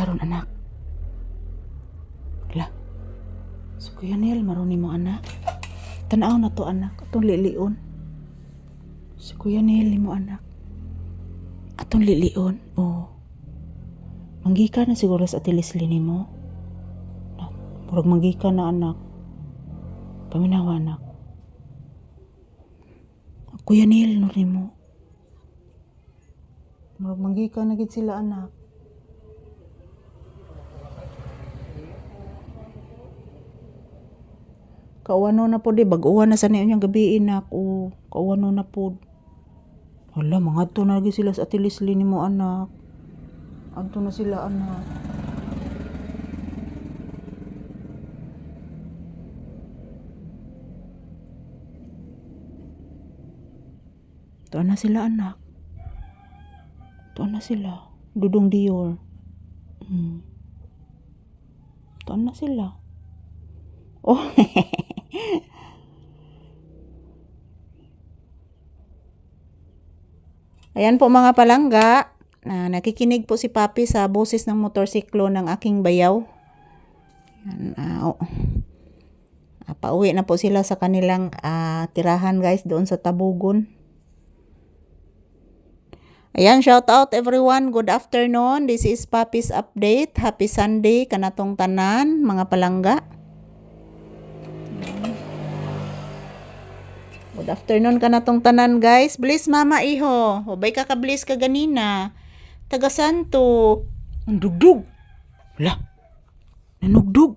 Saron anak. Lah. So Kuya Nel, maruni mo anak. Tanaw na to anak, atong lilion. Si Kuya Nel mo anak. Atong lilion. Oh. Manggika na siguro sa atilisli nimo. Murag manggika na anak. Paminawa anak. Kuya Nel no nimo. Murag manggika na gid sila anak. Kawano na po di bag-uwan na sa niyo yung gabi inak o kawano na po. Hala mga to na lagi sila sa atilisli nimo anak. Anto na sila anak. Tuan na sila anak. Tuan na sila. Dudong Dior. Tuan na sila. Oh. Ayan po mga palangga. Nakikinig po si Papi sa boses ng motorsiklo ng aking bayaw. Ayan, pauwi na po sila sa kanilang tirahan guys doon sa Tabugon. Ayan, shout out everyone. Good afternoon. This is Papi's update. Happy Sunday kanatong tanan mga palangga. Good afternoon kanatong tanan guys. Bless mama iho. Hubay ka ka-bless ka ganina. Taga Santo. Ang dugdug. Wala. Nanugdug.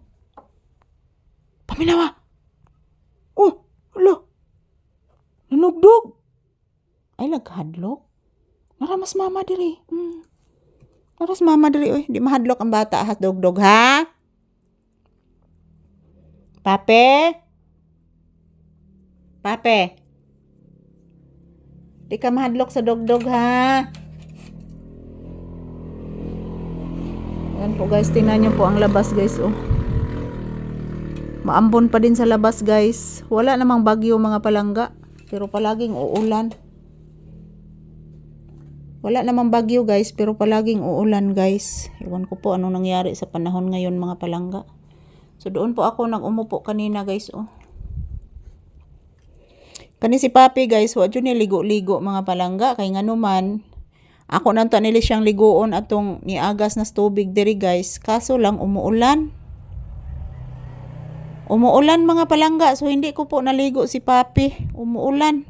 Paminawa. Oh, wala. Nanugdug. Ay, naghadlok. Naramas mama diri. Naramas mama diri. Oy, di mahadlok ang bata. Ahas dugdug, ha? Pape? Pape? Di ka mahadlok sa dugdug, ha? Ayan po guys, tingnan nyo po ang labas guys, oh. Maambon pa din sa labas guys. Wala namang bagyo mga palangga. Pero palaging uulan. Wala namang bagyo guys, pero palaging uulan guys. Ewan ko po anong nangyari sa panahon ngayon mga palangga. So doon po ako nag-umupo kanina guys, oh. Kani si Papi guys, wa jud ni ligo-ligo mga palangga kay nganuman. Ako nanto nili siyang ligoon atong niagas na tubig diri guys. Kaso lang umuulan. Umuulan mga palangga, so hindi ko po naligo si Papi. Umuulan.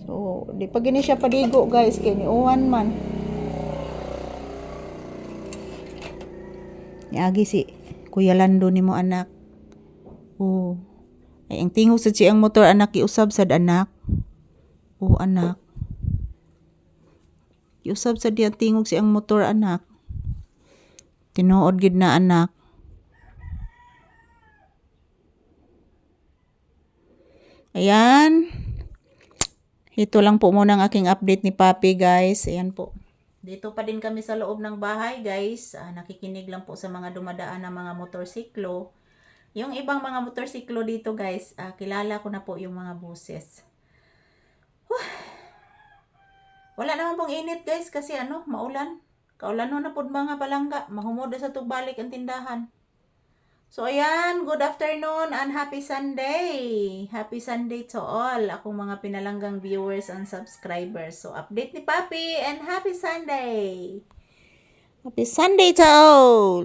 So, di pa gini siya paligo guys, kay niuwan man. Niagi si Kuya Lando nimo anak. Oh. Ay ang tingog sa siyang motor anak iusab sad anak. Oh anak. Iusab sad diya tingog siyang motor anak. Tinuod gid na anak. Ayan. Ito lang po muna ang aking update ni Papi guys. Ayan po. Dito pa din kami sa loob ng bahay guys. Nakikinig lang po sa mga dumadaan na mga motorsiklo. Yung ibang mga motorsiklo dito guys, kilala ko na po yung mga boses. Wala naman pong init guys kasi maulan. Kaulano na po mga palangga. Mahumod sa tugbalik ang tindahan. So ayan, good afternoon and happy Sunday. Happy Sunday to all akong mga pinalanggang viewers and subscribers. So update ni Papi and happy Sunday. Happy Sunday to all.